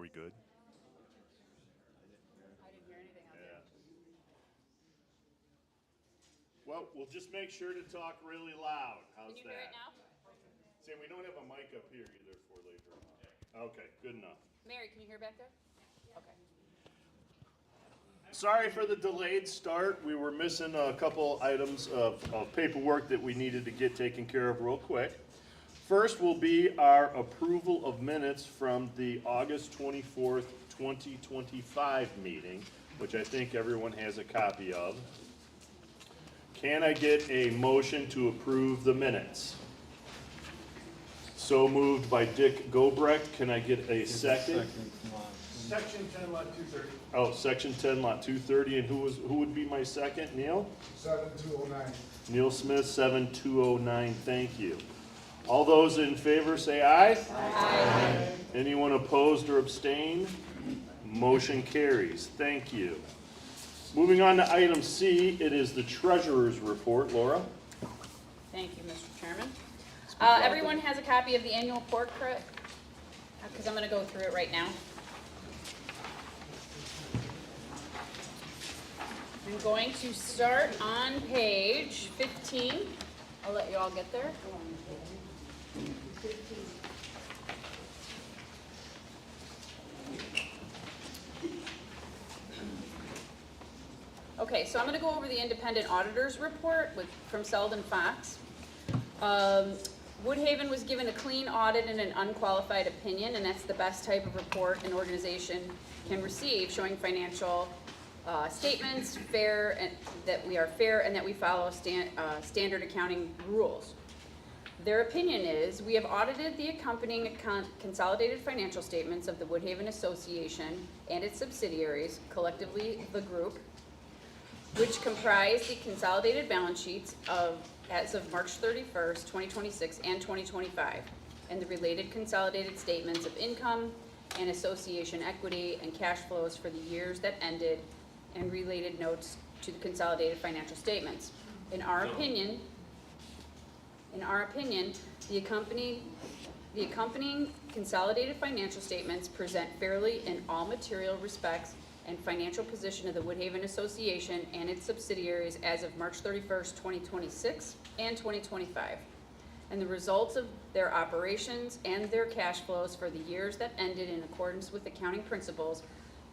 we good? I didn't hear anything out there. Well, we'll just make sure to talk really loud. How's Can you that? hear it now? Sam, we don't have a mic up here either for later on. Okay, good enough. Mary, can you hear back there? Okay. Sorry for the delayed start. We were missing a couple items of paperwork that we needed to get taken care of real quick. First will be our approval of minutes from the August 24th, 2025 meeting, which I think everyone has a copy of. Can I get a motion to approve the minutes? So moved by Dick Gobrecht. Can I get a second? Section 10, lot 230. Oh, section 10, lot 230, and who would be my second? Neil? 7209. Neil Smith, 7209, thank you. All those in favor say aye. Aye. Anyone opposed or abstain? Motion carries, thank you. Moving on to item C, it is the treasurer's report. Laura? Thank you, Mr. Chairman. Everyone has a copy of the annual report, correct? Because I'm going to go through it right now. I'm going to start on page 15. I'll let you all get there. Okay, so I'm going to go over the independent auditor's report from Selden Fox. Woodhaven was given a clean audit and an unqualified opinion, and that's the best type of report an organization can receive, showing financial statements that we are fair and that we follow standard accounting rules. Their opinion is, we have audited the accompanying consolidated financial statements of the Woodhaven Association and its subsidiaries, collectively the group, which comprise the consolidated balance sheets as of March 31st, 2026 and 2025, and the related consolidated statements of income and association equity and cash flows for the years that ended, and related notes to the consolidated financial statements. In our opinion, the accompanying consolidated financial statements present fairly in all material respects and financial position of the Woodhaven Association and its subsidiaries as of March 31st, 2026 and 2025, and the results of their operations and their cash flows for the years that ended in accordance with accounting principles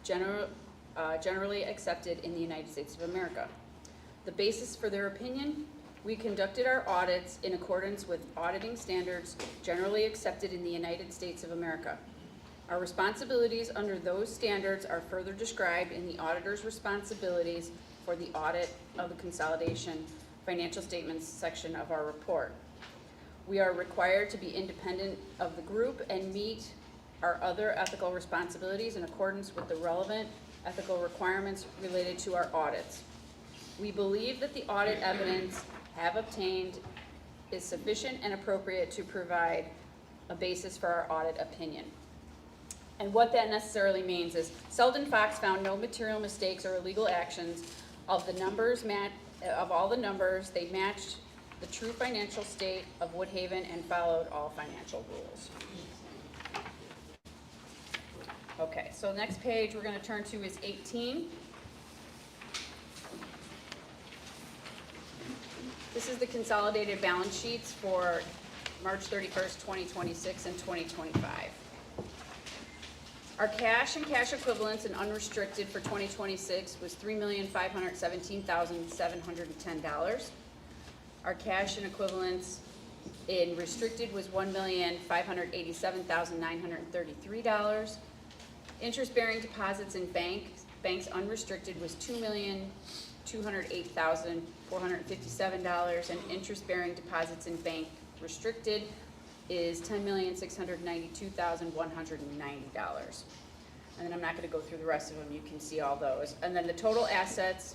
generally accepted in the United States of America. The basis for their opinion: we conducted our audits in accordance with auditing standards generally accepted in the United States of America. Our responsibilities under those standards are further described in the auditor's responsibilities for the audit of the consolidation financial statements section of our report. We are required to be independent of the group and meet our other ethical responsibilities in accordance with the relevant ethical requirements related to our audits. We believe that the audit evidence have obtained is sufficient and appropriate to provide a basis for our audit opinion. And what that necessarily means is Selden Fox found no material mistakes or illegal actions of the numbers of all the numbers. They matched the true financial state of Woodhaven and followed all financial rules. Okay, so the next page we're going to turn to is 18. This is the consolidated balance sheets for March 31st, 2026 and 2025. Our cash and cash equivalents and unrestricted for 2026 was $3,517,710. Our cash and equivalents in restricted was $1,587,933. Interest-bearing deposits in banks unrestricted was $2,208,457, and interest-bearing deposits in bank restricted is $10,692,190. And then I'm not going to go through the rest of them. You can see all those. And then the total assets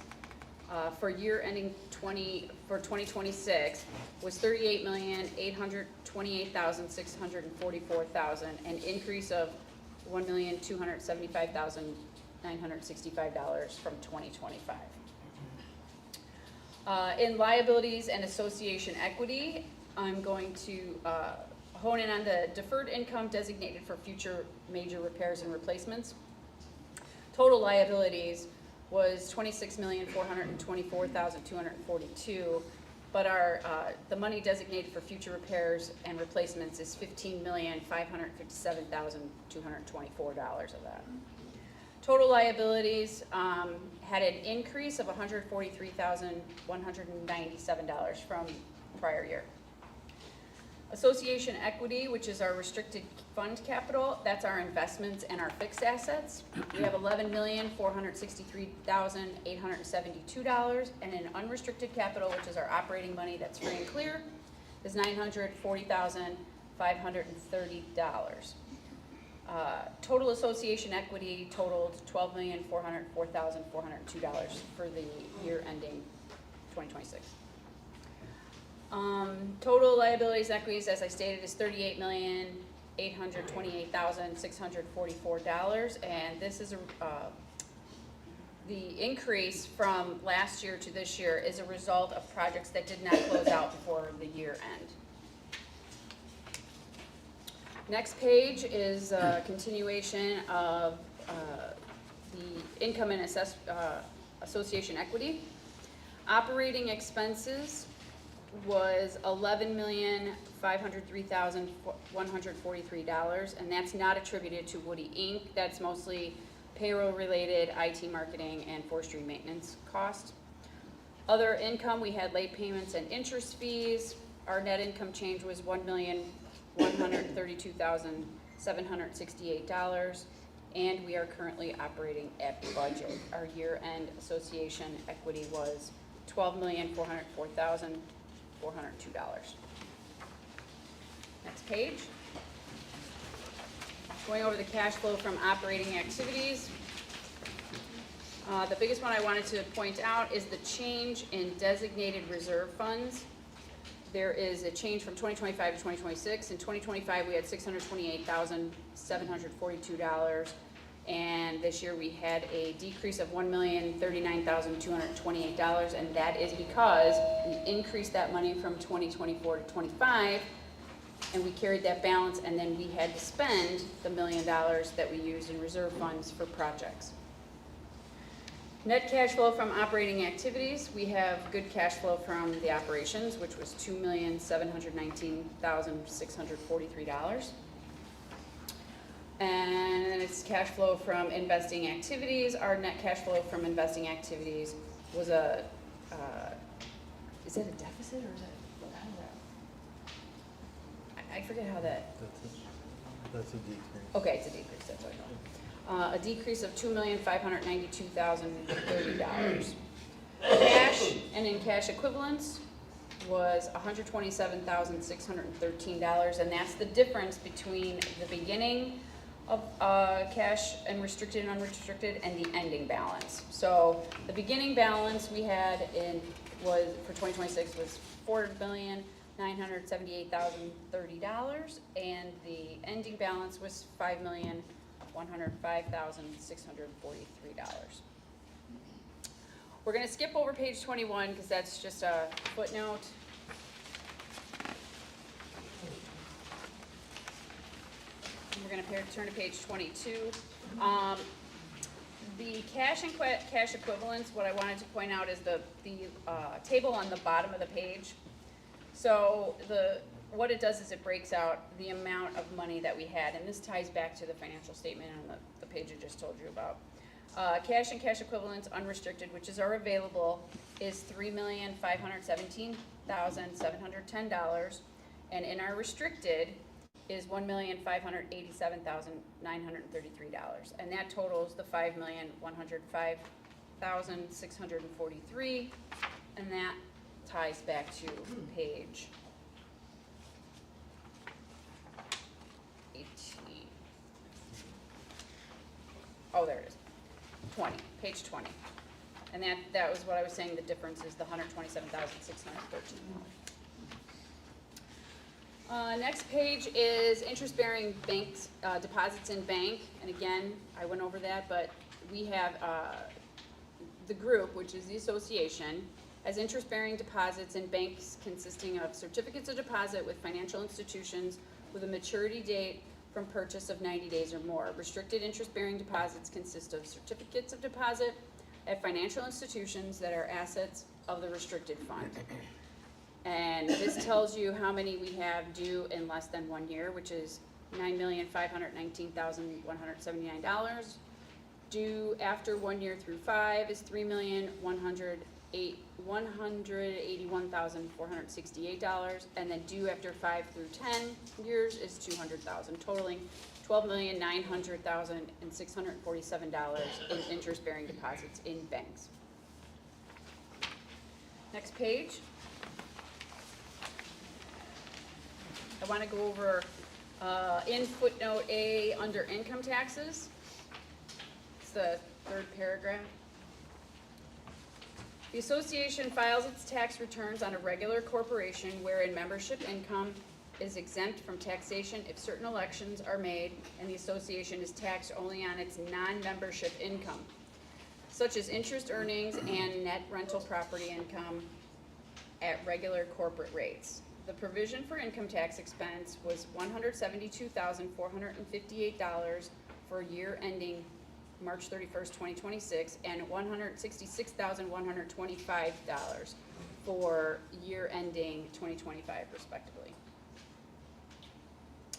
for year ending 2026 was $38,828,644,000, an increase of $1,275,965 from 2025. In liabilities and association equity, I'm going to hone in on the deferred income designated for future major repairs and replacements. Total liabilities was $26,424,242, but our, the money designated for future repairs and replacements is $15,557,224 of that. Total liabilities had an increase of $143,197 from prior year. Association equity, which is our restricted fund capital, that's our investments and our fixed assets. We have $11,463,872, and in unrestricted capital, which is our operating money that's free and clear, is $940,530. Total association equity totaled $12,404,402 for the year ending 2026. Total liabilities equities, as I stated, is $38,828,644, and this is the increase from last year to this year is a result of projects that did not close out before the year end. Next page is a continuation of the income and association equity. Operating expenses was $11,503,143, and that's not attributed to Woody Inc. That's mostly payroll-related, IT marketing, and forestry maintenance cost. Other income, we had late payments and interest fees. Our net income change was $1,132,768, and we are currently operating at budget. Our year-end association equity was $12,404,402. Next page. Going over the cash flow from operating activities. The biggest one I wanted to point out is the change in designated reserve funds. There is a change from 2025 to 2026. In 2025, we had $628,742, and this year we had a decrease of $1,039,228, and that is because we increased that money from 2024 to 25, and we carried that balance, and then we had to spend the $1 million that we used in reserve funds for projects. Net cash flow from operating activities, we have good cash flow from the operations, which was $2,719,643. And then it's cash flow from investing activities. Our net cash flow from investing activities was a, is it a deficit or is it, how is that? I forget how that. That's a decrease. Okay, it's a decrease, that's what I know. A decrease of $2,592,030. Cash and in cash equivalents was $127,613, and that's the difference between the beginning of cash and restricted and unrestricted and the ending balance. So the beginning balance we had was for 2026 was $4,978,030, and the ending balance was $5,105,643. We're going to skip over page 21 because that's just a footnote. We're going to turn to page 22. The cash and cash equivalents, what I wanted to point out is the table on the bottom of the page. So what it does is it breaks out the amount of money that we had, and this ties back to the financial statement on the page I just told you about. Cash and cash equivalents unrestricted, which is our available, is $3,517,710, and in our restricted is $1,587,933, and that totals the $5,105,643, and that ties back to page 18. Oh, there it is. 20, page 20. And that was what I was saying, the difference is the $127,613. Next page is interest-bearing banks, deposits in bank, and again, I went over that, but we have the group, which is the association, has interest-bearing deposits in banks consisting of certificates of deposit with financial institutions with a maturity date from purchase of 90 days or more. Restricted interest-bearing deposits consist of certificates of deposit at financial institutions that are assets of the restricted fund. And this tells you how many we have due in less than 1 year, which is $9,519,179. Due after 1 year through 5 is $3,181,468, and then due after 5 through 10 years is $200,000, totaling $12,900,647 in interest-bearing deposits in banks. Next page. I want to go over in footnote A under income taxes. It's the third paragraph. The association files its tax returns on a regular corporation wherein membership income is exempt from taxation if certain elections are made, and the association is taxed only on its non-membership income, such as interest earnings and net rental property income at regular corporate rates. The provision for income tax expense was $172,458 for year ending March 31st, 2026, and $166,125 for year ending 2025 respectively.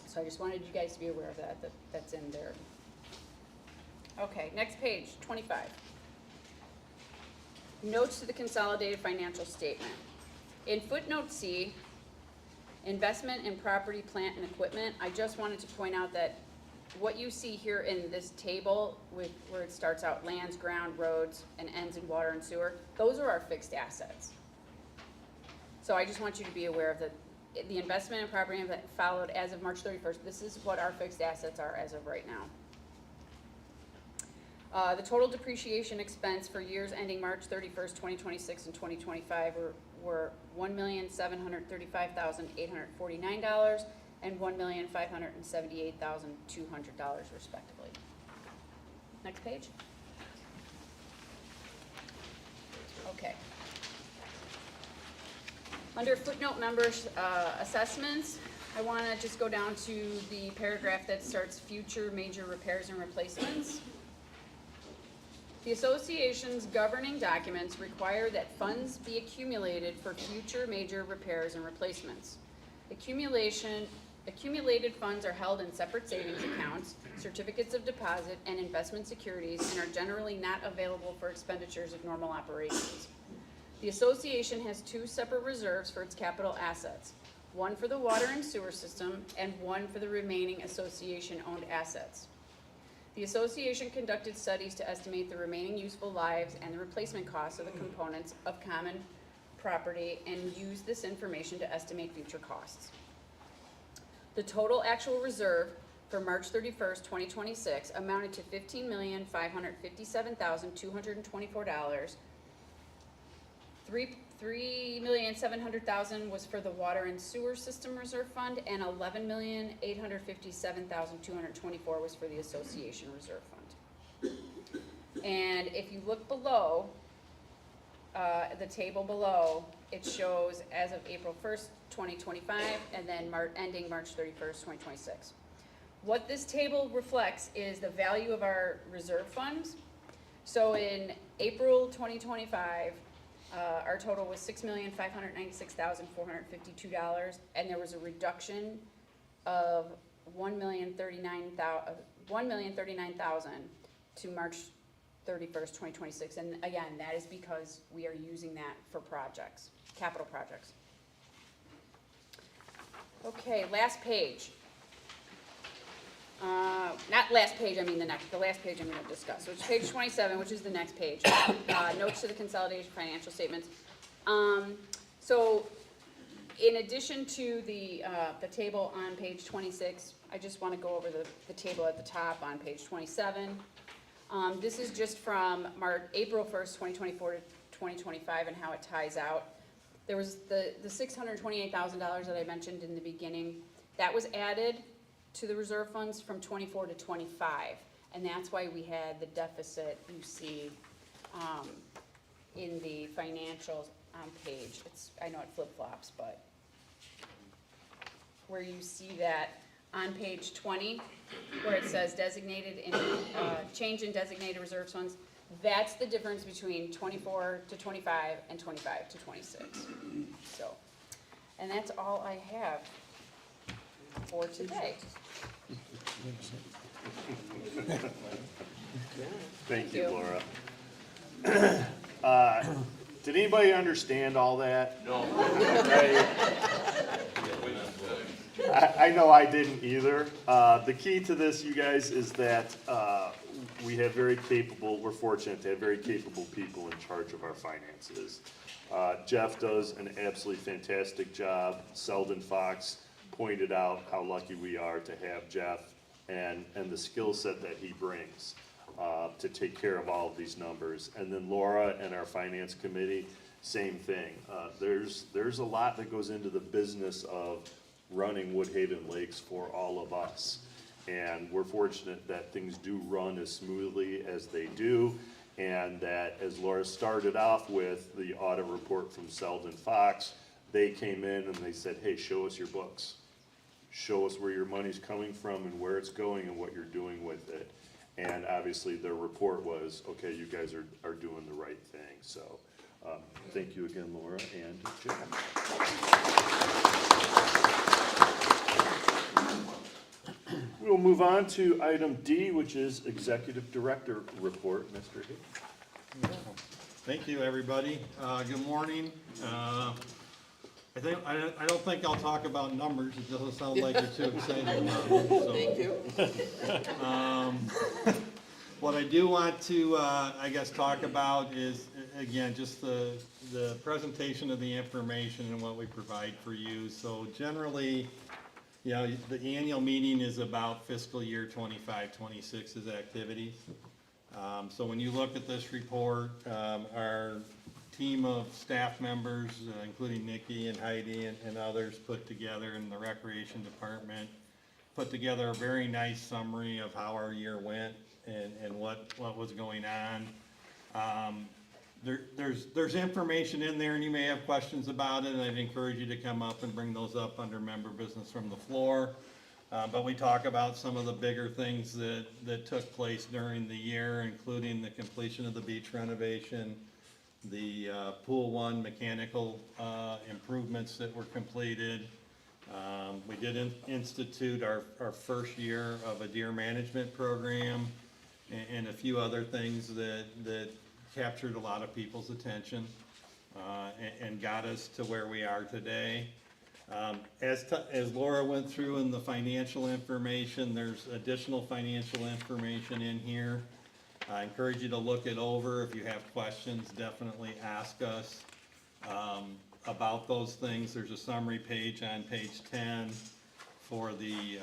So I just wanted you guys to be aware of that that's in there. Okay, next page, 25. Notes to the consolidated financial statement. In footnote C, investment in property, plant, and equipment, I just wanted to point out that what you see here in this table with where it starts out lands, ground, roads, and ends in water and sewer, those are our fixed assets. So I just want you to be aware of the investment in property that followed as of March 31st. This is what our fixed assets are as of right now. The total depreciation expense for years ending March 31st, 2026 and 2025 were $1,735,849 and $1,578,200 respectively. Next page. Okay. Under footnote members assessments, I want to just go down to the paragraph that starts future major repairs and replacements. The association's governing documents require that funds be accumulated for future major repairs and replacements. Accumulated funds are held in separate savings accounts, certificates of deposit, and investment securities, and are generally not available for expenditures of normal operations. The association has two separate reserves for its capital assets, one for the water and sewer system and one for the remaining association-owned assets. The association conducted studies to estimate the remaining useful lives and the replacement costs of the components of common property and used this information to estimate future costs. The total actual reserve for March 31st, 2026 amounted to $15,557,224. $3,700,000 was for the water and sewer system reserve fund, and $11,857,224 was for the association reserve fund. And if you look below, the table below, it shows as of April 1st, 2025, and then ending March 31st, 2026. What this table reflects is the value of our reserve funds. So in April 2025, our total was $6,596,452, and there was a reduction of $1,039,000 to March 31st, 2026. And again, that is because we are using that for projects, capital projects. Okay, last page. Not last page, I mean the last page I'm going to discuss, which is page 27, which is the next page. Notes to the consolidated financial statements. So in addition to the table on page 26, I just want to go over the table at the top on page 27. This is just from April 1st, 2024 to 2025 and how it ties out. There was the $628,000 that I mentioned in the beginning. That was added to the reserve funds from 24 to 25, and that's why we had the deficit you see in the financials on page. I know it flip-flops, but where you see that on page 20, where it says designated in, change in designated reserve funds, that's the difference between 24 to 25 and 25 to 26. So, and that's all I have for today. Thank you, you. Laura. Did anybody understand all that? No. I know I didn't either. The key to this, you guys, is that we have we're fortunate to have very capable people in charge of our finances. Jeff does an absolutely fantastic job. Selden Fox pointed out how lucky we are to have Jeff and the skill set that he brings to take care of all of these numbers. And then Laura and our finance committee, same thing. There's a lot that goes into the business of running Woodhaven Lakes for all of us. And we're fortunate that things do run as smoothly as they do, and that, as Laura started off with the audit report from Selden Fox, they came in and they said, hey, show us your books. Show us where your money's coming from and where it's going and what you're doing with it. And obviously their report was, okay, you guys are doing the right thing. So thank you again, Laura and Jack. We'll move on to item D, which is Executive Director Report. Mr. Higgins. Thank you, everybody. Good morning. I don't think I'll talk about numbers. It doesn't sound like you're too excited about them. So. Thank you. What I do want to, I guess, talk about is, again, just the presentation of the information and what we provide for you. So generally, you know, the annual meeting is about fiscal year 25-26's activities. So when you look at this report, our team of staff members, including Nikki and Heidi and others, put together in the recreation department, put together a very nice summary of how our year went and what was going on. There's information in there, and you may have questions about it, and I'd encourage you to come up and bring those up under member business from the floor. But we talk about some of the bigger things that took place during the year, including the completion of the beach renovation, the Pool 1 mechanical improvements that were completed. We did institute our first year of a deer management program and a few other things that captured a lot of people's attention and got us to where we are today. As Laura went through in the financial information, there's additional financial information in here. I encourage you to look it over. If you have questions, definitely ask us about those things. There's a summary page on page 10 for the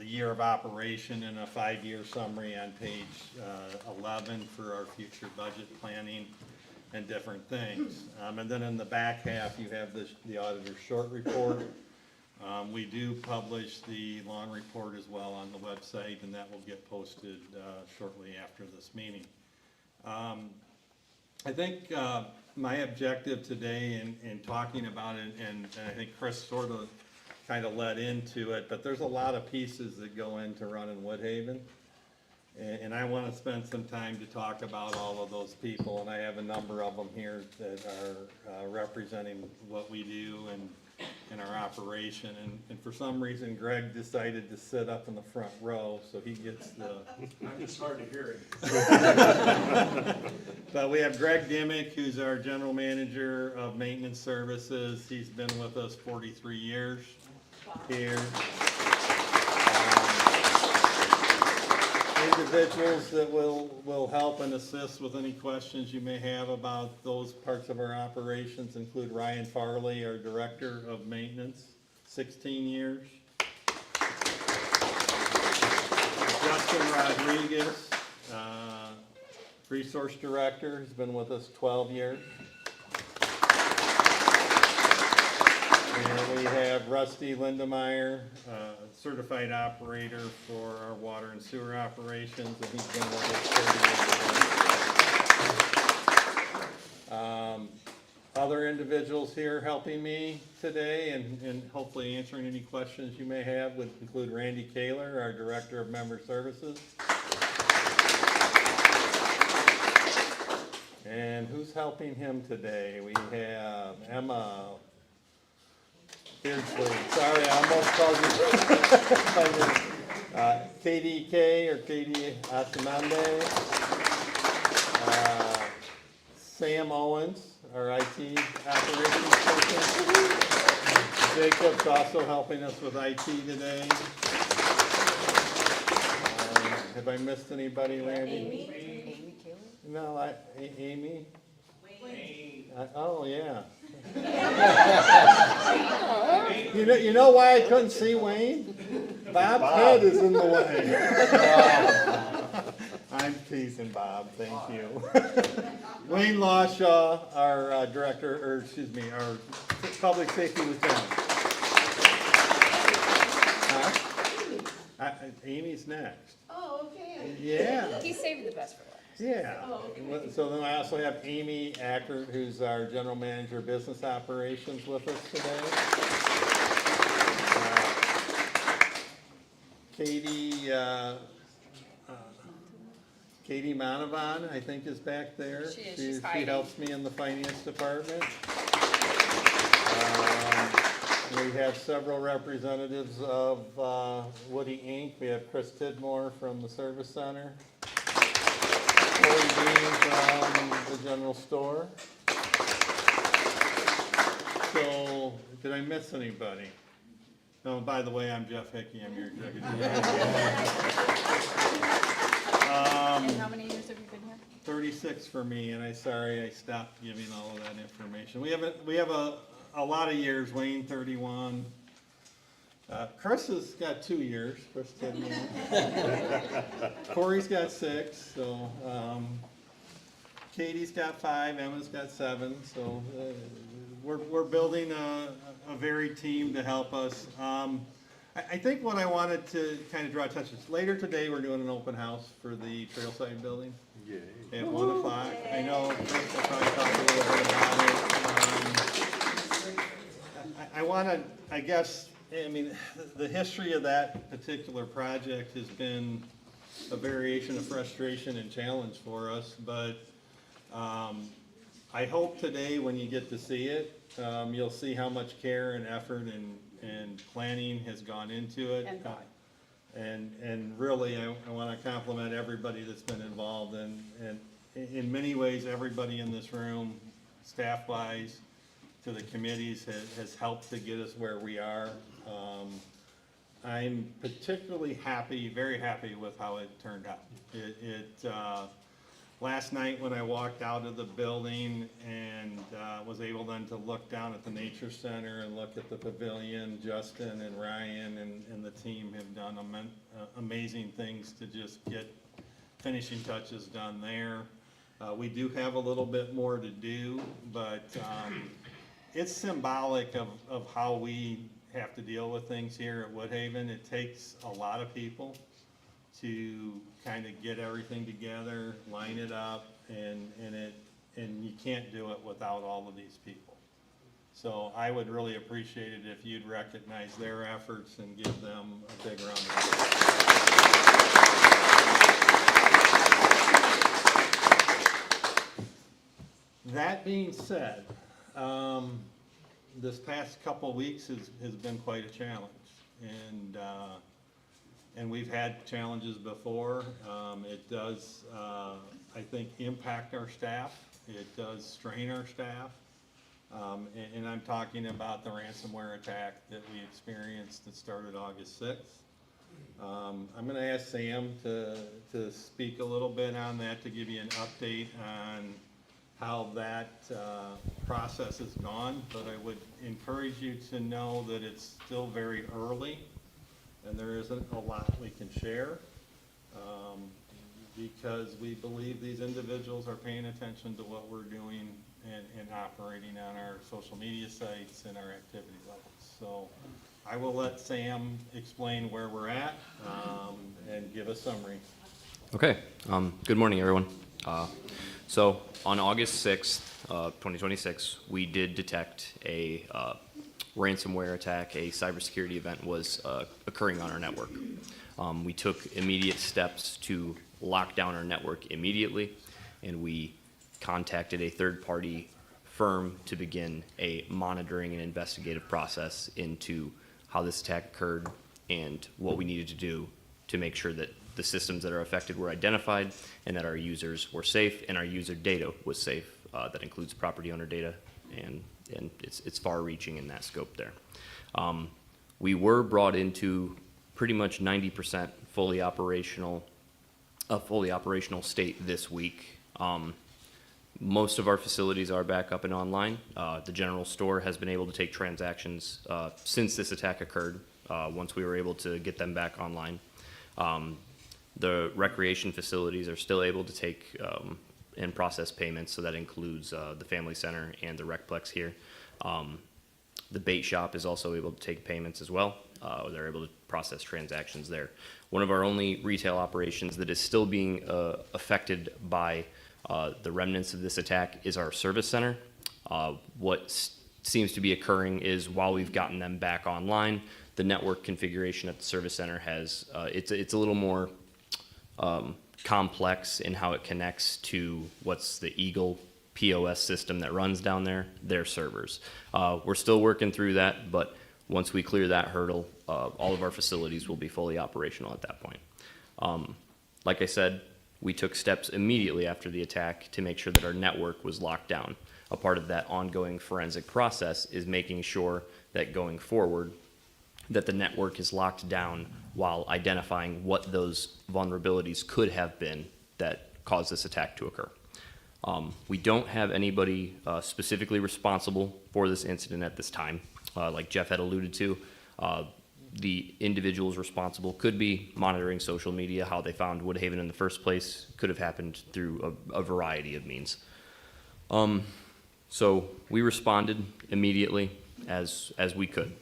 year of operation, and a 5-year summary on page 11 for our future budget planning and different things. And then in the back half, you have the auditor's short report. We do publish the long report as well on the website, and that will get posted shortly after this meeting. I think my objective today in talking about it, and I think Chris sort of kind of led into it, but there's a lot of pieces that go into running Woodhaven. And I want to spend some time to talk about all of those people, and I have a number of them here that are representing what we do and in our operation. And for some reason, Greg decided to sit up in the front row, so he gets the... I'm just hard to hear it. But we have Greg Dimmick, who's our general manager of maintenance services. He's been with us 43 years here. Individuals that will help and assist with any questions you may have about those parts of our operations include Ryan Farley, our director of maintenance, 16 years. Justin Rodriguez, resource director, has been with us 12 years. And we have Rusty Lindemeyer, certified operator for our water and sewer operations, and he's been with us 30 years. other individuals here helping me today and hopefully answering any questions you may have would include Randy Kaler, our Director of Member Services. And who's helping him today? We have Emma Beardsley. Sorry, I almost called you. Katie K or Katie Asimande. Sam Owens, our IT operations person. Jacob's also helping us with IT today. Have I missed anybody, Randy? Amy Kaler? No, Amy? Oh, yeah. You know why I couldn't see Wayne? Bob's head is in the way. I'm teasing Bob, thank you. Wayne Lawshaw, our our public safety lieutenant. Amy's next. Oh, okay. Yeah. He saved the best for last. Yeah. Oh, okay. So then I also have Amy Ackert, who's our General Manager of Business Operations with us today. Katie Manavan, I think, is back there. She is, she's She hiding. helps me in the finance department. We have several representatives of Woody Inc. We have Chris Tidmore from the Service Center. Corey Dean from the General Store. So, did I miss anybody? No, by the way, I'm Jeff Hickey, I'm your executive. And how many years have you been here? 36 for me, and I stopped giving all of that information. We have a lot of years. Wayne 31. Chris has got 2 years. Chris Tidmore. Corey's got 6. So Katie's got 5. Emma's got 7. So we're building a varied team to help us. I think what I wanted to kind of draw attention to, later today we're doing an open house for the Trailside building. Yay. At 1 o'clock. I know Chris will probably talk a little bit about it. I want to, the history of that particular project has been a variation of frustration and challenge for us, but I hope today when you get to see it, you'll see how much care and effort and planning has gone into it. And thought. And really, I want to compliment everybody that's been involved, and in many ways, everybody in this room, staff-wise, to the committees, has helped to get us where we are. I'm particularly happy, very happy with how it turned out. Last night when I walked out of the building and was able then to look down at the Nature Center and look at the pavilion, Justin and Ryan and the team have done amazing things to just get finishing touches done there. We do have a little bit more to do, but it's symbolic of how we have to deal with things here at Woodhaven. It takes a lot of people to kind of get everything together, line it up, and you can't do it without all of these people. So I would really appreciate it if you'd recognize their efforts and give them a big round of applause. That being said, this past couple weeks has been quite a challenge, and we've had challenges before. It does, I think, impact our staff. It does strain our staff. And I'm talking about the ransomware attack that we experienced that started August 6th. I'm going to ask Sam to speak a little bit on that, to give you an update on how that process has gone. But I would encourage you to know that it's still very early, and there isn't a lot we can share, because we believe these individuals are paying attention to what we're doing and operating on our social media sites and our activity levels. So I will let Sam explain where we're at and give a summary. Okay, good morning, everyone. So on August 6th, 2026, we did detect a ransomware attack, a cybersecurity event was occurring on our network. We took immediate steps to lock down our network immediately, and we contacted a third-party firm to begin a monitoring and investigative process into how this attack occurred and what we needed to do to make sure that the systems that are affected were identified and that our users were safe and our user data was safe. That includes property owner data, and it's far-reaching in that scope there. We were brought into pretty much 90% fully operational state this week. Most of our facilities are back up and online. The general store has been able to take transactions since this attack occurred, once we were able to get them back online. The recreation facilities are still able to take and process payments, so that includes the family center and the Recplex here. The bait shop is also able to take payments as well. They're able to process transactions there. One of our only retail operations that is still being affected by the remnants of this attack is our service center. What seems to be occurring is while we've gotten them back online, the network configuration at the service center has, it's a little more complex in how it connects to what's the Eagle POS system that runs down there, their servers. We're still working through that, but once we clear that hurdle, all of our facilities will be fully operational at that point. Like I said, we took steps immediately after the attack to make sure that our network was locked down. A part of that ongoing forensic process is making sure that going forward, that the network is locked down while identifying what those vulnerabilities could have been that caused this attack to occur. We don't have anybody specifically responsible for this incident at this time. Like Jeff had alluded to, the individuals responsible could be monitoring social media. How they found Woodhaven in the first place could have happened through a variety of means. So we responded immediately as we could.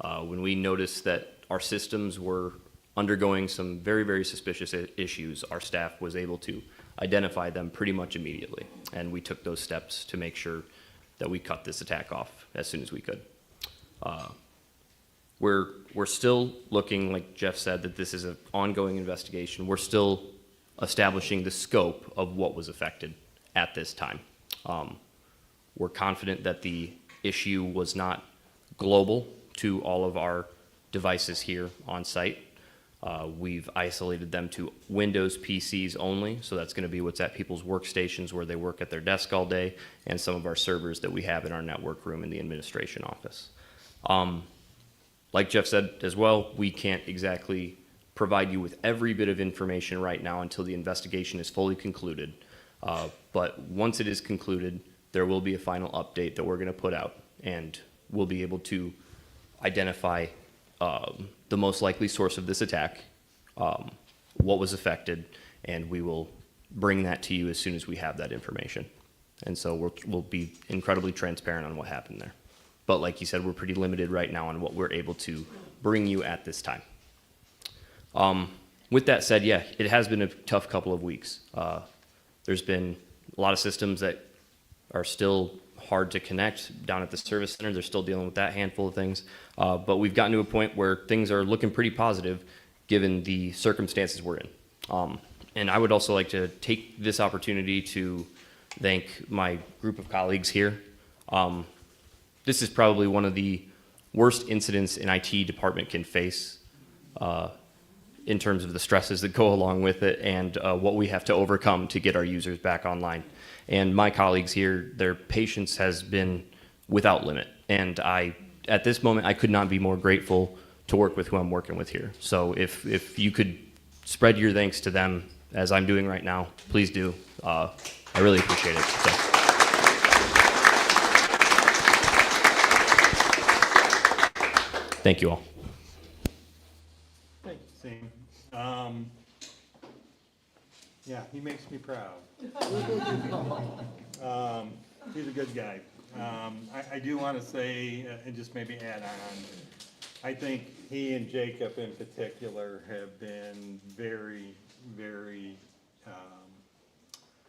When we noticed that our systems were undergoing some very, very suspicious issues, our staff was able to identify them pretty much immediately. And we took those steps to make sure that we cut this attack off as soon as we could. We're still looking, like Jeff said, that this is an ongoing investigation. We're still establishing the scope of what was affected at this time. We're confident that the issue was not global to all of our devices here on site. We've isolated them to Windows PCs only, so that's going to be what's at people's workstations where they work at their desk all day, and some of our servers that we have in our network room in the administration office. Like Jeff said as well, we can't exactly provide you with every bit of information right now until the investigation is fully concluded. But once it is concluded, there will be a final update that we're going to put out, and we'll be able to identify the most likely source of this attack, what was affected, and we will bring that to you as soon as we have that information. And so we'll be incredibly transparent on what happened there. But like you said, we're pretty limited right now on what we're able to bring you at this time. With that said, yeah, it has been a tough couple of weeks. There's been a lot of systems that are still hard to connect down at the service center. They're still dealing with that handful of things. But we've gotten to a point where things are looking pretty positive given the circumstances we're in. And I would also like to take this opportunity to thank my group of colleagues here. This is probably one of the worst incidents an IT department can face in terms of the stresses that go along with it and what we have to overcome to get our users back online. And my colleagues here, their patience has been without limit. And at this moment, I could not be more grateful to work with who I'm working with here. So if you could spread your thanks to them as I'm doing right now, please do. I really appreciate it. So. Thank you all. Thank you, Sam. Yeah, he makes me proud. He's a good guy. I do want to say, and just maybe add on, I think he and Jacob in particular have been very, very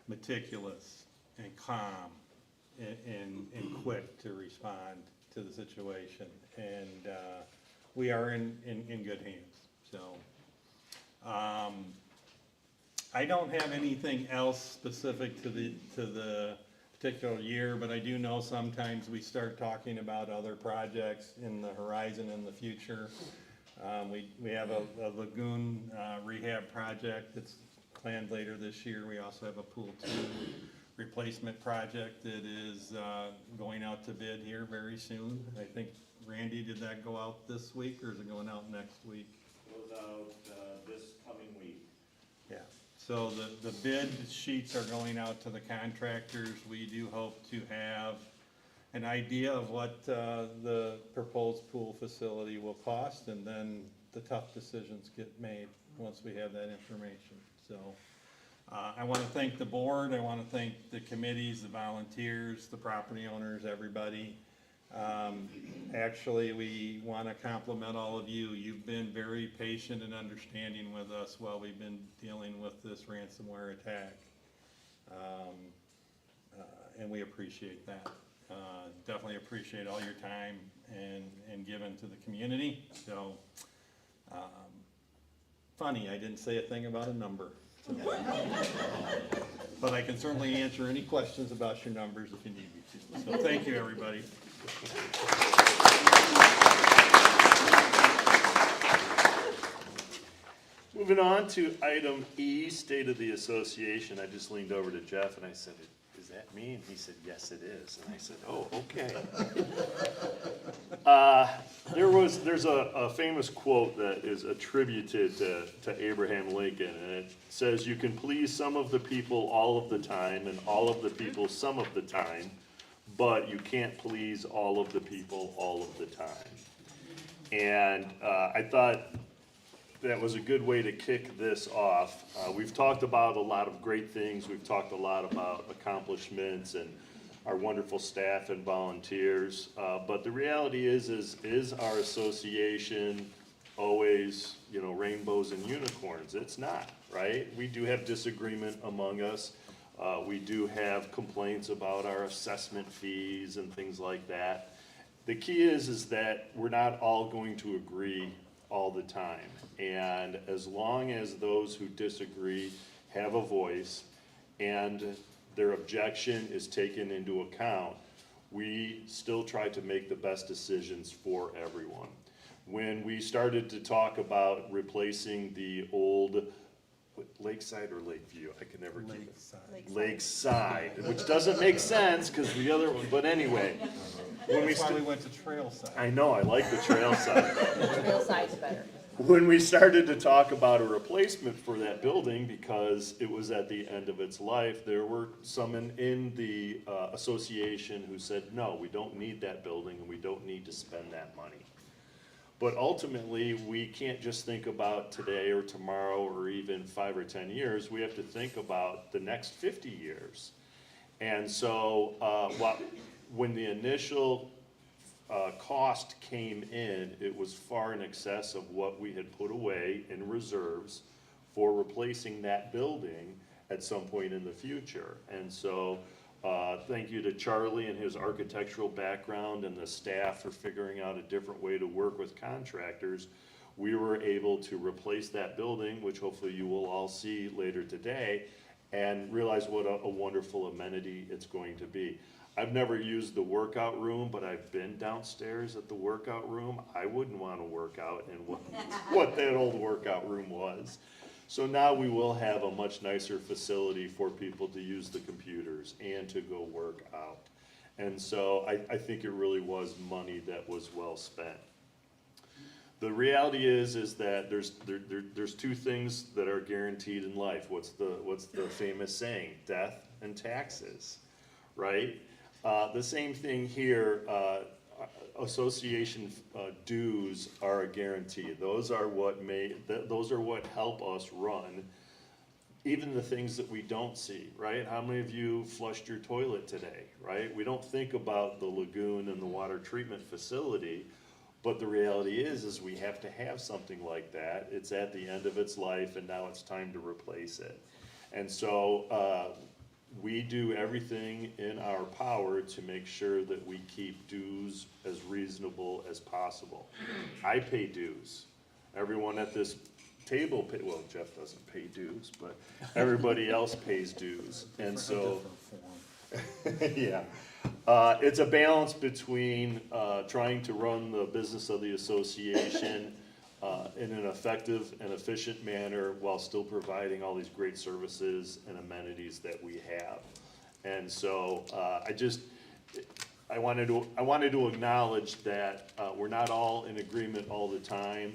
meticulous and calm and quick to respond to the situation. And we are in good hands, so. I don't have anything else specific to the particular year, but I do know sometimes we start talking about other projects in the horizon in the future. We have a lagoon rehab project that's planned later this year. We also have a pool 2 replacement project that is going out to bid here very soon. I think, Randy, did that go out this week or is it going out next week? Goes out this coming week. Yeah, so the bid sheets are going out to the contractors. We do hope to have an idea of what the proposed pool facility will cost, and then the tough decisions get made once we have that information. So I want to thank the board, I want to thank the committees, the volunteers, the property owners, everybody. Actually, we want to compliment all of you. You've been very patient and understanding with us while we've been dealing with this ransomware attack. And we appreciate that. Definitely appreciate all your time and given to the community. So, funny, I didn't say a thing about a number. But I can certainly answer any questions about your numbers if you need me to. So thank you, everybody. Moving on to item E, State of the Association. I just leaned over to Jeff and I said, "Is that me?" And he said, "Yes, it is." And I said, "Oh, okay." There's a famous quote that is attributed to Abraham Lincoln, and it says, "You can please some of the people all of the time, and all of the people some of the time, but you can't please all of the people all of the time." And I thought that was a good way to kick this off. We've talked about a lot of great things. We've talked a lot about accomplishments and our wonderful staff and volunteers. But the reality is our association always, rainbows and unicorns? It's not, right? We do have disagreement among us. We do have complaints about our assessment fees and things like that. The key is that we're not all going to agree all the time. And as long as those who disagree have a voice and their objection is taken into account, we still try to make the best decisions for everyone. When we started to talk about replacing the old Lakeside or Lakeview, I can never keep it. Lakeside, which doesn't make sense because the other one, but anyway. That's why we went to Trailside. I know, I like the trail side. Trail side's better. When we started to talk about a replacement for that building, because it was at the end of its life, there were some in the association who said, no, we don't need that building and we don't need to spend that money. But ultimately, we can't just think about today or tomorrow or even 5 or 10 years. We have to think about the next 50 years. And so when the initial cost came in, it was far in excess of what we had put away in reserves for replacing that building at some point in the future. And so thank you to Charlie and his architectural background and the staff for figuring out a different way to work with contractors. We were able to replace that building, which hopefully you will all see later today, and realize what a wonderful amenity it's going to be. I've never used the workout room, but I've been downstairs at the workout room. I wouldn't want to work out in what that old workout room was. So now we will have a much nicer facility for people to use the computers and to go work out. And so I think it really was money that was well spent. The reality is that there's two things that are guaranteed in life. What's the famous saying? Death and taxes, right? The same thing here, association dues are a guarantee. Those are what help us run even the things that we don't see, right? How many of you flushed your toilet today, right? We don't think about the lagoon and the water treatment facility, but the reality is we have to have something like that. It's at the end of its life and now it's time to replace it. And so we do everything in our power to make sure that we keep dues as reasonable as possible. I pay dues. Everyone at this table pay, well, Jeff doesn't pay dues, but everybody else pays dues. And so, yeah. It's a balance between, trying to run the business of the association, in an effective and efficient manner while still providing all these great services and amenities that we have. And so, I wanted to acknowledge that, we're not all in agreement all the time,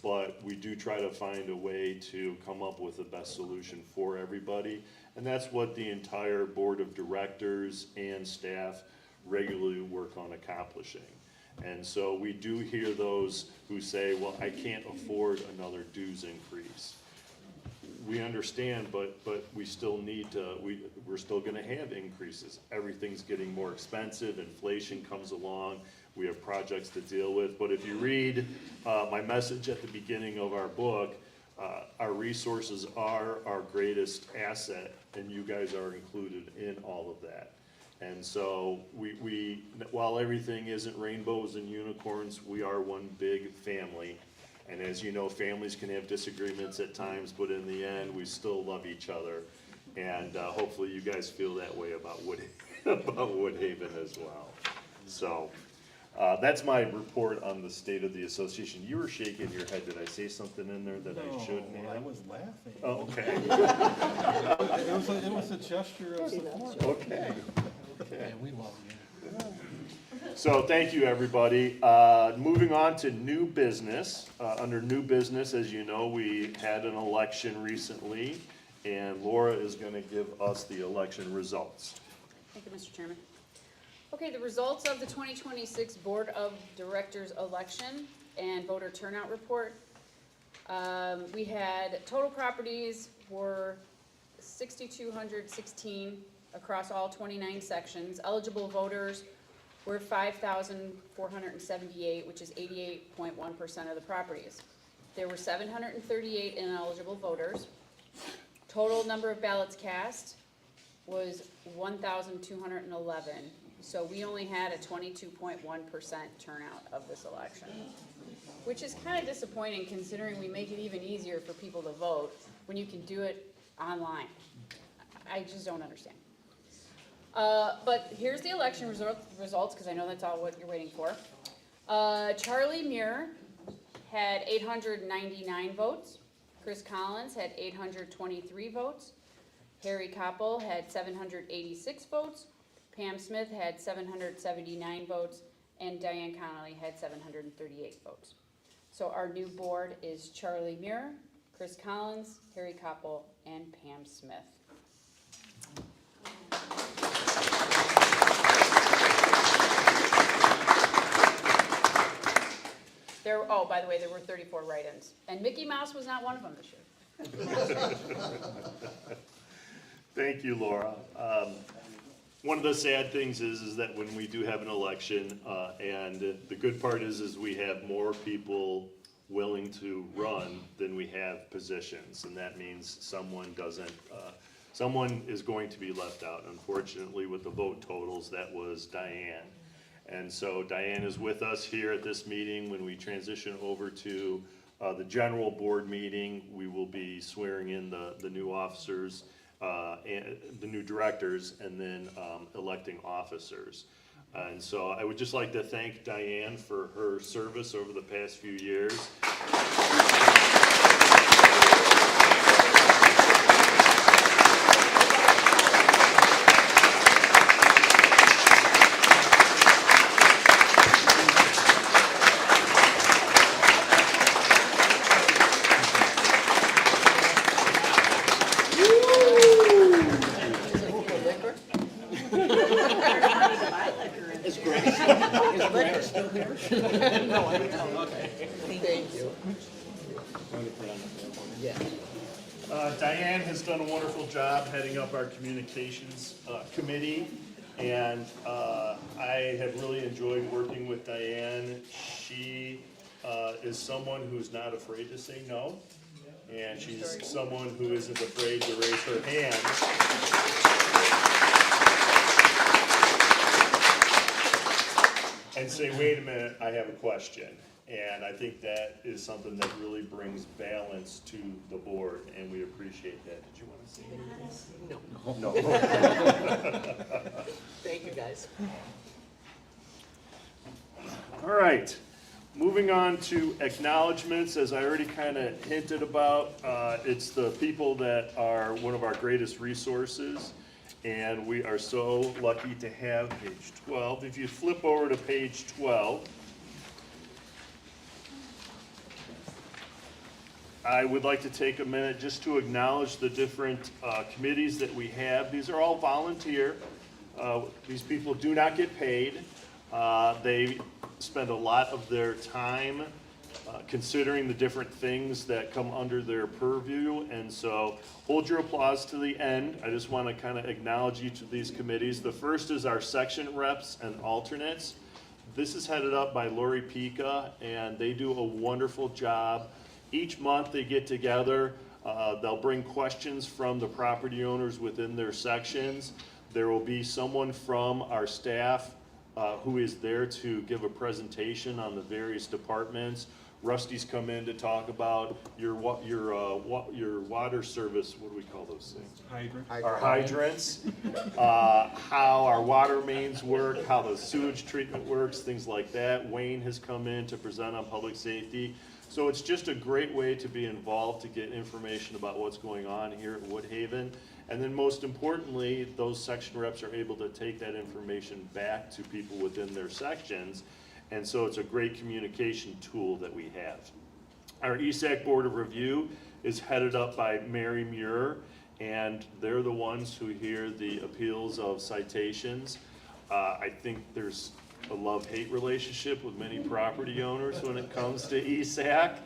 but we do try to find a way to come up with the best solution for everybody. And that's what the entire board of directors and staff regularly work on accomplishing. And so we do hear those who say, well, I can't afford another dues increase. We understand, but we still need to, we're still gonna have increases. Everything's getting more expensive, inflation comes along, we have projects to deal with. But if you read my message at the beginning of our book, our resources are our greatest asset, and you guys are included in all of that. And so we while everything isn't rainbows and unicorns, we are one big family. And as you know, families can have disagreements at times, but in the end, we still love each other. And hopefully you guys feel that way about Woodhaven as well. So that's my report on the state of the association. You were shaking your head. Did I say something in there that I shouldn't have? I was laughing. Oh, okay. It was a gesture of support. Okay. Yeah, we love you. So thank you, everybody. Moving on to new business. Under new business, as you know, we had an election recently, and Laura is going to give us the election results. Thank you, Mr. Chairman. Okay, the results of the 2026 Board of Directors election and voter turnout report. We had total properties were 6,216 across all 29 sections. Eligible voters were 5,478, which is 88.1% of the properties. There were 738 ineligible voters. Total number of ballots cast was 1,211. So we only had a 22.1% turnout of this election, which is kind of disappointing considering we make it even easier for people to vote when you can do it online. I just don't understand. But here's the election results, because I know that's all what you're waiting for. Charlie Muir had 899 votes. Chris Collins had 823 votes. Harry Koppel had 786 votes. Pam Smith had 779 votes. And Diane Connolly had 738 votes. So our new board is Charlie Muir, Chris Collins, Harry Koppel, and Pam Smith. Oh, by the way, there were 34 write-ins, and Mickey Mouse was not one of them this year. Thank you, Laura. One of the sad things is that when we do have an election, and the good part is we have more people willing to run than we have positions, and that means someone is going to be left out. Unfortunately, with the vote totals, that was Diane. And so Diane is with us here at this meeting. When we transition over to the general board meeting, we will be swearing in the new officers, and the new directors, and then electing officers. And so I would just like to thank Diane for her service over the past few years. Diane has done a wonderful job heading up our communications committee, and I have really enjoyed working with Diane. She is someone who's not afraid to say no, and she's someone who isn't afraid to raise her hand. and say, wait a minute, I have a question. And I think that is something that really brings balance to the board, and we appreciate that. Did you want to say anything? No, No. thank you, guys. All right, moving on to acknowledgements, as I already kind of hinted about, it's the people that are one of our greatest resources, and we are so lucky to have page 12. If you flip over to page 12, I would like to take a minute just to acknowledge the different committees that we have. These are all volunteer. These people do not get paid. They spend a lot of their time considering the different things that come under their purview. And so hold your applause to the end. I just want to kind of acknowledge each of these committees. The first is our section reps and alternates. This is headed up by Lori Pica, and they do a wonderful job. Each month they get together, they'll bring questions from the property owners within their sections. There will be someone from our staff who is there to give a presentation on the various departments. Rusty's come in to talk about your water service, what do we call those things? Hydrant. Our hydrants, how our water mains work, how the sewage treatment works, things like that. Wayne has come in to present on public safety. So it's just a great way to be involved, to get information about what's going on here at Woodhaven. And then most importantly, those section reps are able to take that information back to people within their sections. And so it's a great communication tool that we have. Our ESAC Board of Review is headed up by Mary Muir, and they're the ones who hear the appeals of citations. I think there's a love-hate relationship with many property owners when it comes to ESAC.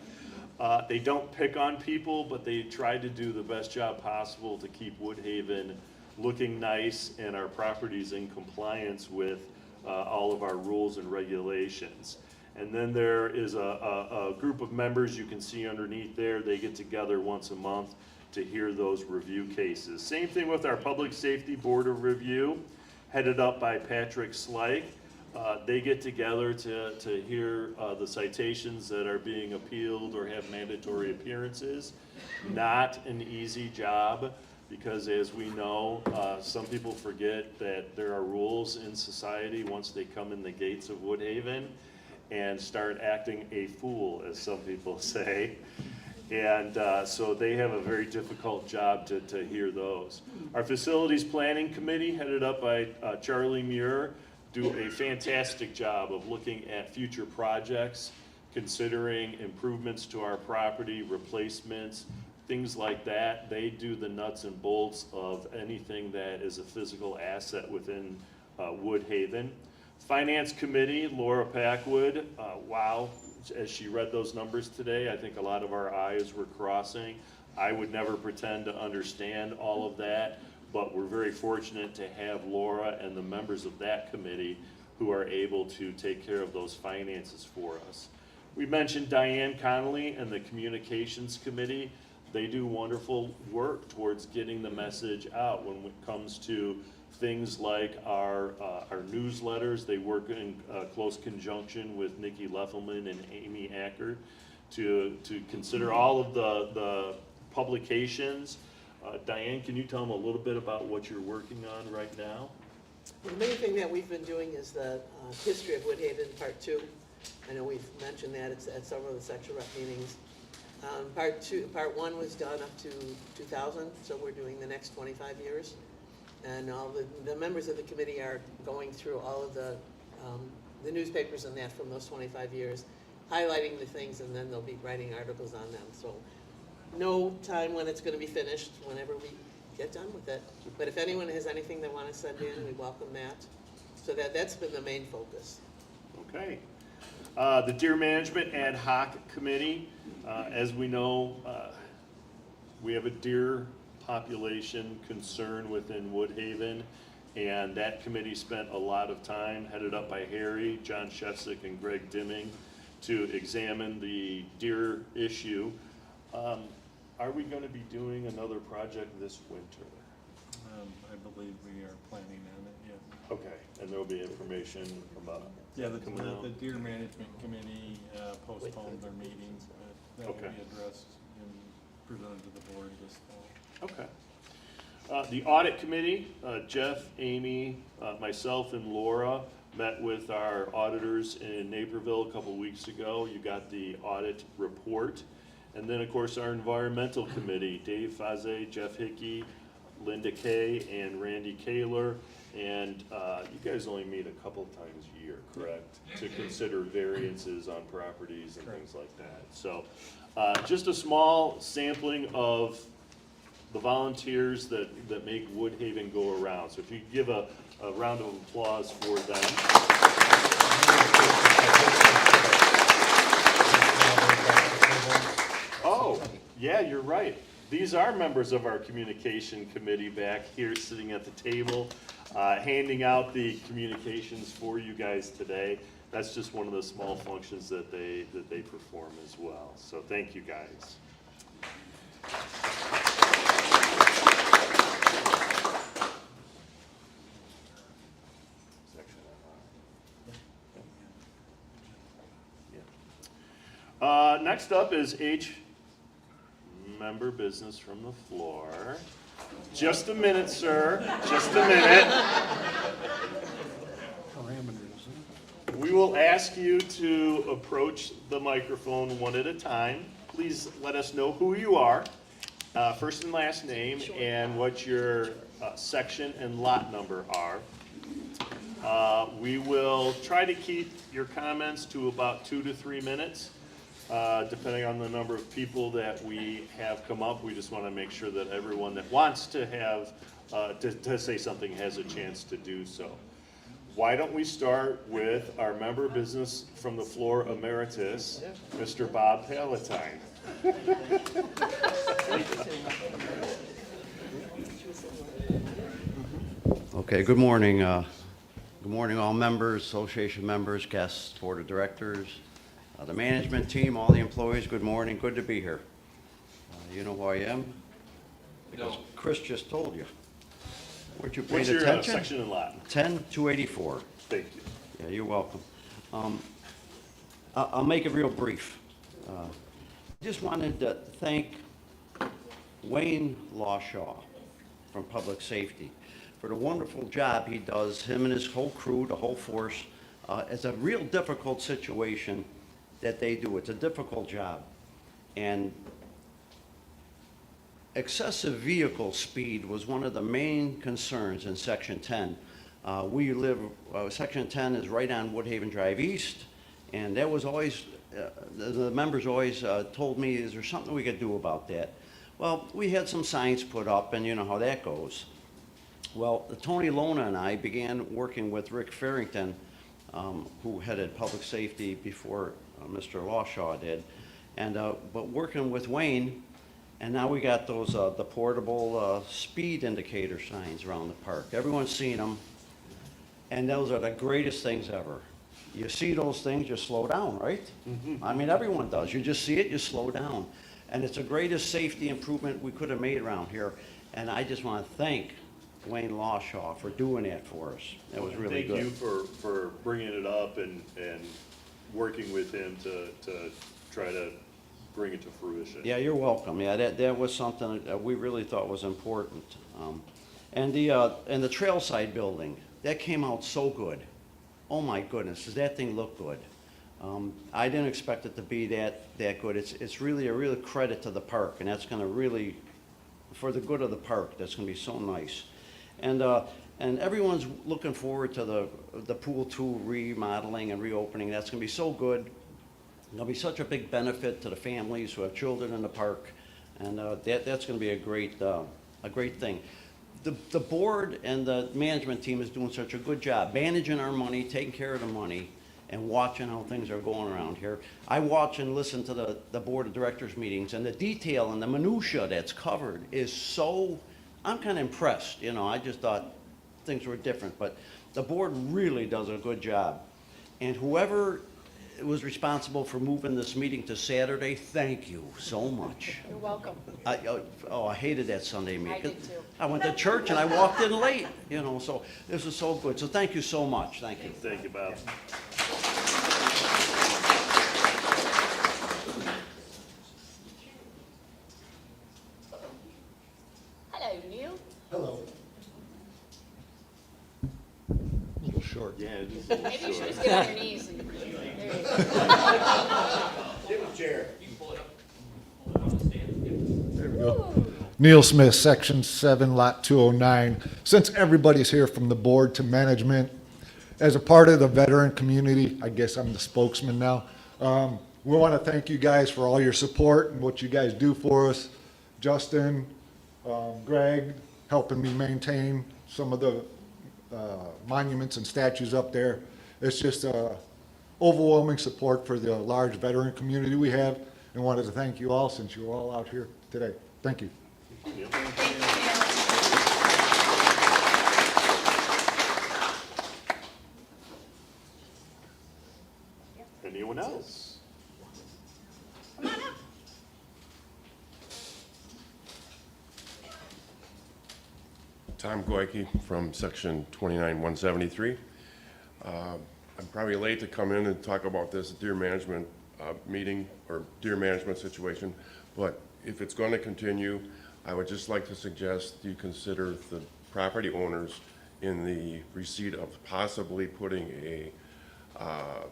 They don't pick on people, but they try to do the best job possible to keep Woodhaven looking nice and our properties in compliance with all of our rules and regulations. And then there is a group of members you can see underneath there. They get together once a month to hear those review cases. Same thing with our Public Safety Board of Review, headed up by Patrick Slike. They get together to hear the citations that are being appealed or have mandatory appearances. Not an easy job, because as we know, some people forget that there are rules in society once they come in the gates of Woodhaven and start acting a fool, as some people say. And so they have a very difficult job to hear those. Our Facilities Planning Committee, headed up by Charlie Muir, do a fantastic job of looking at future projects, considering improvements to our property, replacements, things like that. They do the nuts and bolts of anything that is a physical asset within Woodhaven. Finance Committee, Laura Packwood, wow, as she read those numbers today, I think a lot of our eyes were crossing. I would never pretend to understand all of that, but we're very fortunate to have Laura and the members of that committee who are able to take care of those finances for us. We mentioned Diane Connolly and the Communications Committee. They do wonderful work towards getting the message out when it comes to things like our newsletters. They work in close conjunction with Nikki Leffelman and Amy Acker to consider all of the publications. Diane, can you tell them a little bit about what you're working on right now? The main thing that we've been doing is the history of Woodhaven, Part 2. I know we've mentioned that it's at several of the section rep meetings. Part 1 was done up to 2000, so we're doing the next 25 years. And all the members of the committee are going through all of the newspapers and that from those 25 years, highlighting the things, and then they'll be writing articles on them. So no time when it's going to be finished, whenever we get done with it. But if anyone has anything they want to send in, we welcome that. So that's been the main focus. Okay. The Deer Management Ad Hoc Committee, as we know, we have a deer population concern within Woodhaven, and that committee spent a lot of time, headed up by Harry, John Shefsick, and Greg Dimming, to examine the deer issue. Are we going to be doing another project this winter? I believe we are planning on it, yes. Okay, and there'll be information about. Yeah, coming out. the Deer Management Committee postponed their meetings, but that will Okay. be addressed and presented to the board this fall. Okay. The audit committee, Jeff, Amy, myself, and Laura met with our auditors in Naperville a couple weeks ago. You got the audit report. And then, of course, our environmental committee, Dave Faze, Jeff Hickey, Linda Kay, and Randy Kaler. And you guys only meet a couple times a year, correct? To consider variances on properties and things like that. So just a small sampling of the volunteers that make Woodhaven go around. So if you could give a round of applause for them. Oh, yeah, you're right. These are members of our communication committee back here sitting at the table, handing out the communications for you guys today. That's just one of the small functions that they perform as well. So thank you, guys. Next up is H, member business from the floor. Just a minute, sir, just a minute. Parameters, We will ask you to approach the microphone one at a time. Please let us know who you are, first and last name, and what your section and lot number are. We will try to keep your comments to about 2 to 3 minutes. Depending on the number of people that we have come up, we just want to make sure that everyone that wants to have, to say something has a chance to do so. Why don't we start with our member business from the floor emeritus, Mr. Bob Palatine. Okay, good morning. Good morning, all members, association members, guests, board of directors, the management team, all the employees, good morning, good to be here. You know who I am? Because Chris just told you. Weren't you paying What's your attention? section and lot? 10284. Thank you. Yeah, you're welcome. I'll make it real brief. Just wanted to thank Wayne Lawshaw from Public Safety for the wonderful job he does, him and his whole crew, the whole force. It's a real difficult situation that they do. It's a difficult job. And excessive vehicle speed was one of the main concerns in Section 10. We live, Section 10 is right on Woodhaven Drive East, and that was always, the members always told me, is there something we could do about that? Well, we had some signs put up, and you know how that goes. Well, Tony Lona and I began working with Rick Farrington, who headed public safety before Mr. Lawshaw did, and but working with Wayne, and now we got those the portable speed indicator signs around the park. Everyone's seen them, and those are the greatest things ever. You see those things, you slow down, right? I mean, everyone does. You just see it, you slow down, and it's the greatest safety improvement we could have made around here. And I just want to thank Wayne Lawshaw for doing that for us. That was really good. Thank you for bringing it up and working with him to try to bring it to fruition. Yeah, you're welcome. Yeah, that was something that we really thought was important. And the trailside building, that came out so good. Oh my goodness, does that thing look good? I didn't expect it to be that good. It's really a real credit to the park, and that's gonna really, for the good of the park, that's gonna be so nice. And everyone's looking forward to the Pool 2 remodeling and reopening. That's gonna be so good. It'll be such a big benefit to the families who have children in the park, and that's gonna be a great thing. The board and the management team is doing such a good job managing our money, taking care of the money, and watching how things are going around here. I watch and listen to the board of directors meetings, and the detail and the minutia that's covered is so, I'm kind of impressed. You know, I just thought things were different, but the board really does a good job. And whoever was responsible for moving this meeting to Saturday, thank you so much. You're welcome. I hated that Sunday meeting. I did too. I went to church and I walked in late, so this is so good. So thank you so much, thank you. Thank you, Bob. Hello, Neil. Hello. A little short. Yeah, Maybe you should just get on your knees and, there you go. Give him a chair. There we go. Neil Smith, Section 7, Lot 209. Since everybody's here from the board to management, as a part of the veteran community, I guess I'm the spokesman now, we want to thank you guys for all your support and what you guys do for us. Justin, Greg, helping me maintain some of the monuments and statues up there. It's just overwhelming support for the large veteran community we have, and wanted to thank you all since you're all out here today. Thank you. Anyone else? Tom Goyke from Section 29173. I'm probably late to come in and talk about this deer management meeting or deer management situation, but if it's going to continue, I would just like to suggest you consider the property owners in the receipt of possibly putting a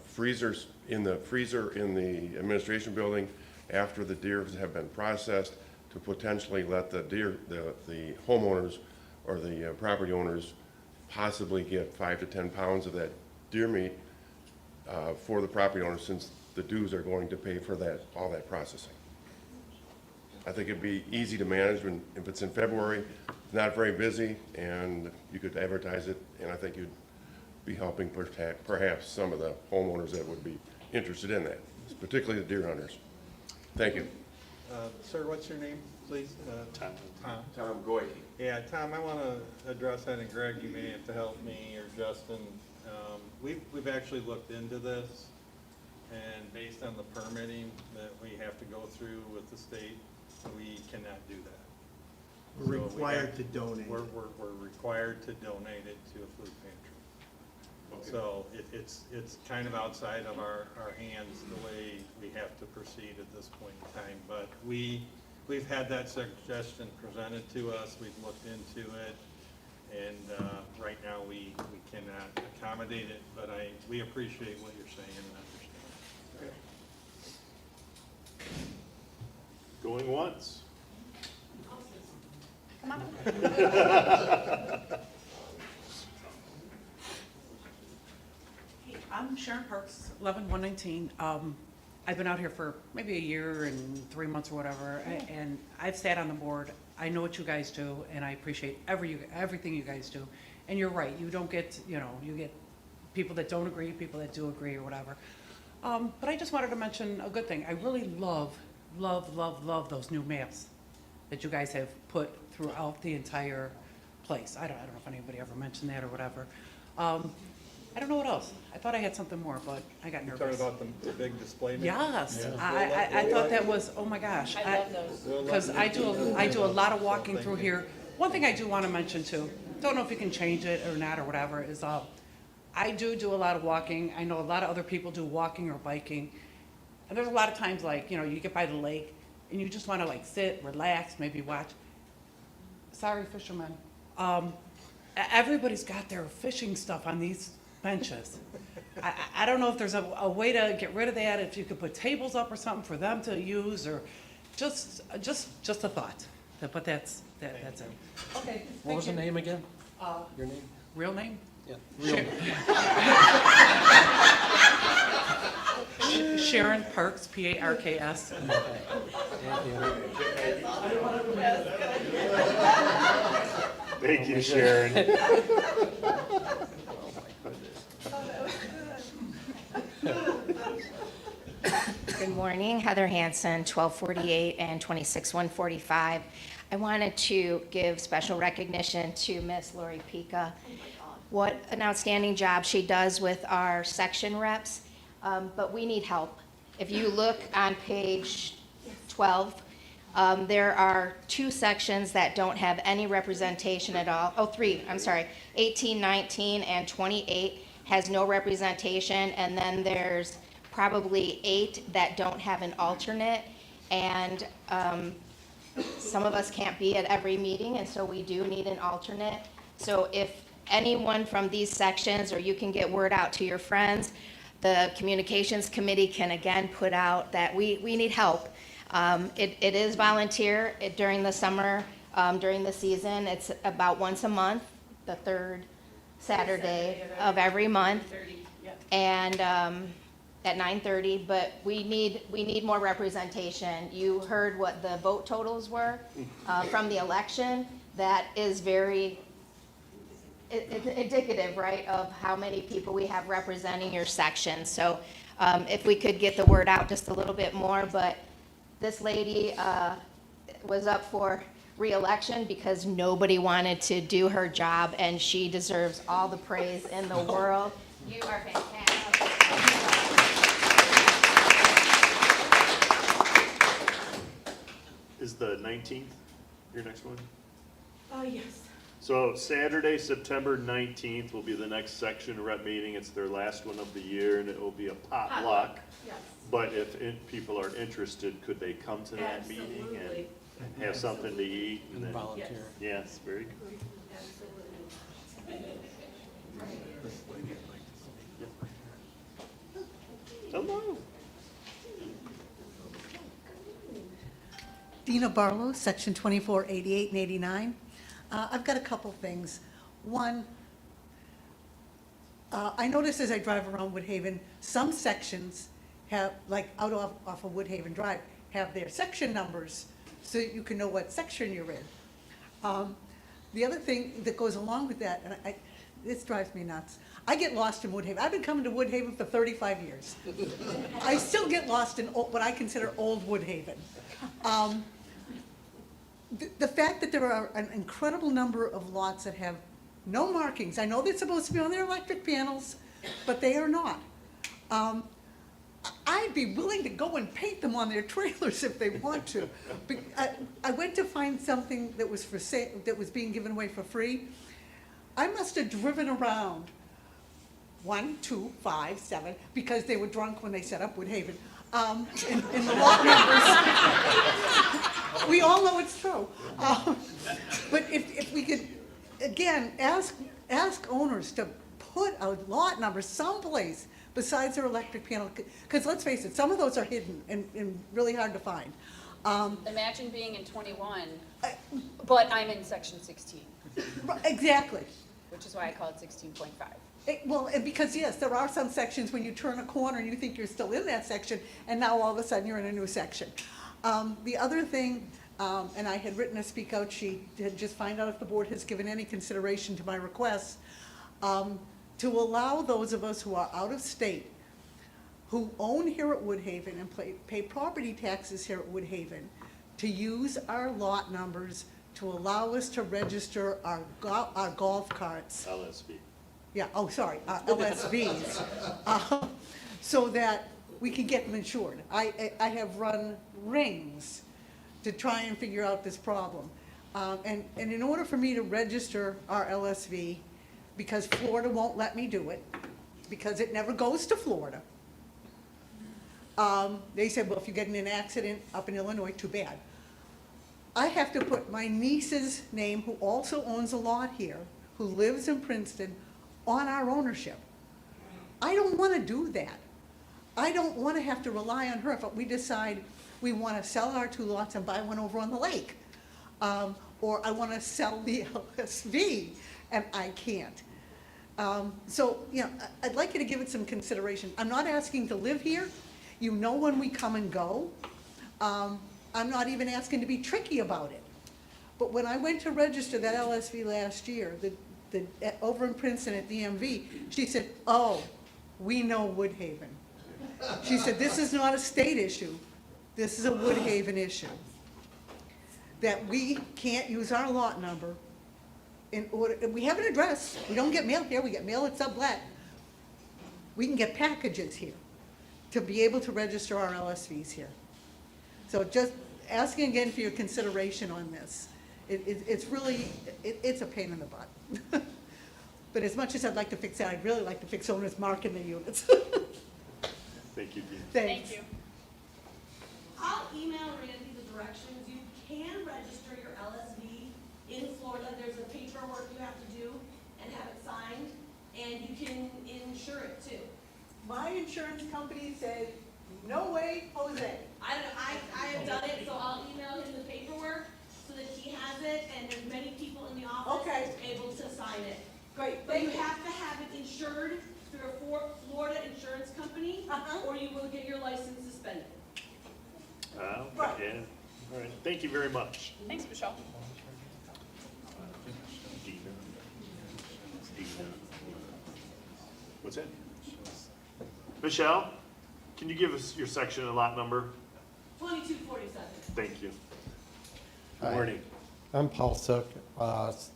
freezer in the administration building after the deer have been processed, to potentially let the homeowners or the property owners possibly get 5 to 10 pounds of that deer meat for the property owners, since the dues are going to pay for all that processing. I think it'd be easy to manage if it's in February, not very busy, and you could advertise it, and I think you'd be helping perhaps some of the homeowners that would be interested in that, particularly the deer hunters. Thank you. Sir, what's your name, please? Tom. Tom Goyke. Yeah, Tom, I want to address that, and Greg, you may have to help me, or Justin. We've actually looked into this, and based on the permitting that we have to go through with the state, we cannot do that. We're So required to donate. We're required to donate it to a food pantry. Okay. So it's kind of outside of our hands, the way we have to proceed at this point in time. But we've had that suggestion presented to us, we've looked into it, and right now we cannot accommodate it, but we appreciate what you're saying and understand. Going once. Come on. Hey, I'm Sharon Parks, 11119. I've been out here for maybe a year and 3 months or whatever, and I've sat on the board. I know what you guys do, and I appreciate everything you guys do. And you're right, you don't get, you get people that don't agree, people that do agree or whatever. But I just wanted to mention a good thing. I really love those new maps that you guys have put throughout the entire place. I don't know if anybody ever mentioned that or whatever. I don't know what else. I thought I had something more, but I got You're nervous. talking about the big display map? Yes, Yeah. I thought that was, oh my gosh. I love those. Because I do a lot of walking through here. One thing I do want to mention too, don't know if you can change it or not or whatever, is I do a lot of walking. I know a lot of other people do walking or biking. And there's a lot of times like, you get by the lake and you just want to like sit, relax, maybe watch. Sorry, fishermen. Everybody's got their fishing stuff on these benches. I don't know if there's a way to get rid of that, if you could put tables up or something for them to use, or just a thought. But that's it. Okay. What was the name again? Uh, Your name? Real name? Yeah. Sharon Parks, Parks. Thank you, Sharon. Good morning, Heather Hansen, 1248 and 26145. I wanted to give special recognition to Miss Lori Pica. What an outstanding job she does with our section reps. but we need help. If you look on page 12, there are 2 sections that don't have any representation at all. Oh, 3, I'm sorry. 18, 19, and 28 has no representation, and then there's probably 8 that don't have an alternate, and some of us can't be at every meeting, and so we do need an alternate. So if anyone from these sections, or you can get word out to your friends, the communications committee can again put out that we need help. It is volunteer during the summer, during the season. It's about once a month, the 3rd Saturday of every month. And at 9:30, but we need more representation. You heard what the vote totals were from the election. That is very indicative, right, of how many people we have representing your section. So if we could get the word out just a little bit more, but this lady was up for re-election because nobody wanted to do her job, and she deserves all the praise in the world. You are fantastic. Is the 19th your next one? Yes. So Saturday, September 19th will be the next section rep meeting. It's their last one of the year, and it will be a potluck. Yes. But if people are interested, could they come to that meeting and have something to eat? And then, Volunteer. yes, very good. Hello. Dina Barlow, Section 24, 88 and 89. I've got a couple things. One, I noticed as I drive around Woodhaven, some sections have, like out off of Woodhaven Drive, have their section numbers so that you can know what section you're in. The other thing that goes along with that, and this drives me nuts, I get lost in Woodhaven. I've been coming to Woodhaven for 35 years. I still get lost in what I consider old Woodhaven. The fact that there are an incredible number of lots that have no markings, I know they're supposed to be on their electric panels, but they are not. I'd be willing to go and paint them on their trailers if they want to. But I went to find something that was for sale, that was being given away for free. I must have driven around 1, 2, 5, 7, because they were drunk when they set up Woodhaven. In the lot numbers. We all know it's true. But if we could, again, ask owners to put a lot number someplace besides their electric panel, because let's face it, some of those are hidden and really hard to find. Imagine being in 21, but I'm in section 16, Exactly. which is why I call it 16.5. Well, and because yes, there are some sections when you turn a corner and you think you're still in that section, and now all of a sudden you're in a new section. The other thing, and I had written a speak out sheet to just find out if the board has given any consideration to my request, to allow those of us who are out of state, who own here at Woodhaven and pay property taxes here at Woodhaven, to use our lot numbers to allow us to register our golf carts. LSV. Yeah, oh, sorry, LSVs, so that we can get them insured. I have run rings to try and figure out this problem. And in order for me to register our LSV, because Florida won't let me do it, because it never goes to Florida, they said, well, if you get in an accident up in Illinois, too bad. I have to put my niece's name, who also owns a lot here, who lives in Princeton, on our ownership. I don't want to do that. I don't want to have to rely on her if we decide we want to sell our 2 lots and buy one over on the lake. Or I want to sell the LSV and I can't. So, you know, I'd like you to give it some consideration. I'm not asking to live here. You know when we come and go. I'm not even asking to be tricky about it. But when I went to register that LSV last year, over in Princeton at DMV, she said, oh, we know Woodhaven. She said, this is not a state issue. This is a Woodhaven issue. That we can't use our lot number in order, we have an address. We don't get mail here, we get mail at Sublet. We can get packages here. to be able to register our LSVs here. So just asking again for your consideration on this. It's really, it's a pain in the butt. But as much as I'd like to fix that, I'd really like to fix owner's mark in the units. Thank you, Dean. Thanks. I'll email Randy the directions. You can register your LSV in Florida. There's a paperwork you have to do and have it signed, and you can insure it too. My insurance company said, no way, Jose. I don't know, I have done it, so I'll email him the paperwork so that he has it, and there's many people in the office Okay. able to sign it. Great, But you thank you. have to have it insured through a Florida insurance company, or you will get your license suspended. Okay, Right. yeah. All right, thank you very much. Thanks, Michelle. Dina. What's that? Michelle, can you give us your section and lot number? 2247. Thank you. Good Hi. morning. I'm Paul Sook,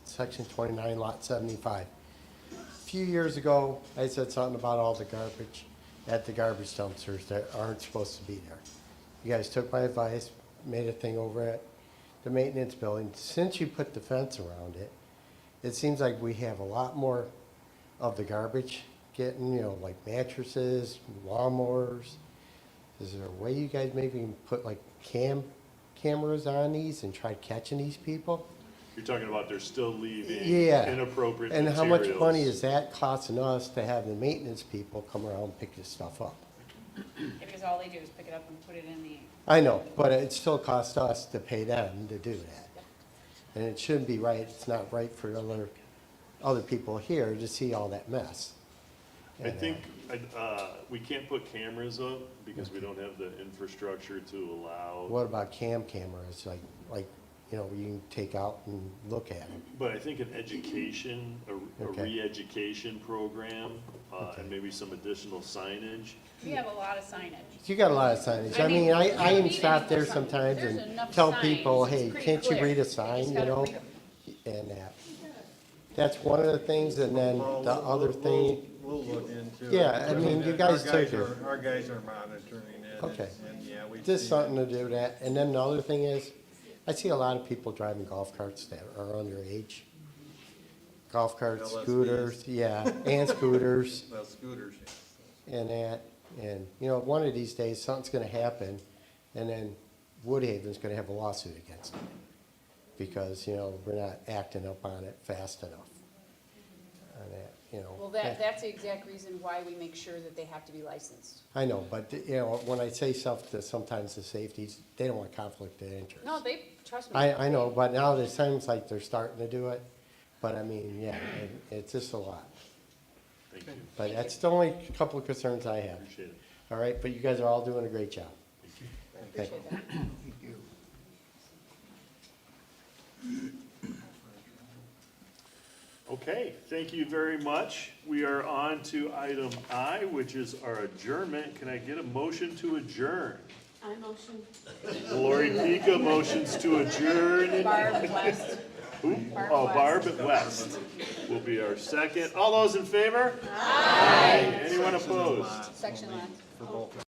section 29, lot 75. A few years ago, I said something about all the garbage at the garbage dumpsters that aren't supposed to be there. You guys took my advice, made a thing over at the maintenance building. Since you put the fence around it, it seems like we have a lot more of the garbage getting, you know, like mattresses, lawnmowers. Is there a way you guys maybe can put like cameras on these and try catching these people? You're talking about they're still leaving Yeah. inappropriate And materials. how much money is that costing us to have the maintenance people come around and pick this stuff up? Because all they do is pick it up and put it in the, I know, but it still costs us to pay them to do that. And it shouldn't be right, it's not right for other people here to see all that mess. I And, think, we can't put cameras up because we don't have the infrastructure to allow. What about cameras, like, you know, you can take out and look at them? But I think an education, a Okay. re-education program, Okay. and maybe some additional signage. we have a lot of signage. You got a lot of signage. I mean, I even stop there sometimes There's and enough tell signs. people, It's hey, pretty can't you clear. read They a just sign, you gotta know? read 'em. And that's one of the things, and then Well, the other thing, We'll look into it. Yeah, I mean, you guys took it. Our guys are monitoring it. Okay. And yeah, we. just see something to do that. And then the other thing is, I see a lot of people driving golf carts that are underage. Golf carts, LSVs. scooters, yeah, and scooters. Well, scooters, yes. And that, and, you know, one of these days, something's gonna happen, and then Woodhaven's gonna have a lawsuit against them. Because, you know, we're not acting up on it fast enough. On that, you know. Well, that's the exact reason why we make sure that they have to be licensed. I know, but, you know, when I say stuff to sometimes the safeties, they don't want conflict of interest. No, trust me. I know, but now it seems like they're starting to do it, but I mean, yeah, it's just a lot. Thank you. But that's the only couple of concerns I have. Appreciate it. All right, but you guys are all doing a great job. Thank you. Okay. Appreciate that. Okay, thank you very much. We are on to item I, which is our adjournment. Can I get a motion to adjourn? I motion. Lori Pika motions to adjourn. Barb West. Who? Oh, Barb West will be our second. All those in favor? Aye. Anyone opposed? Section left. For both.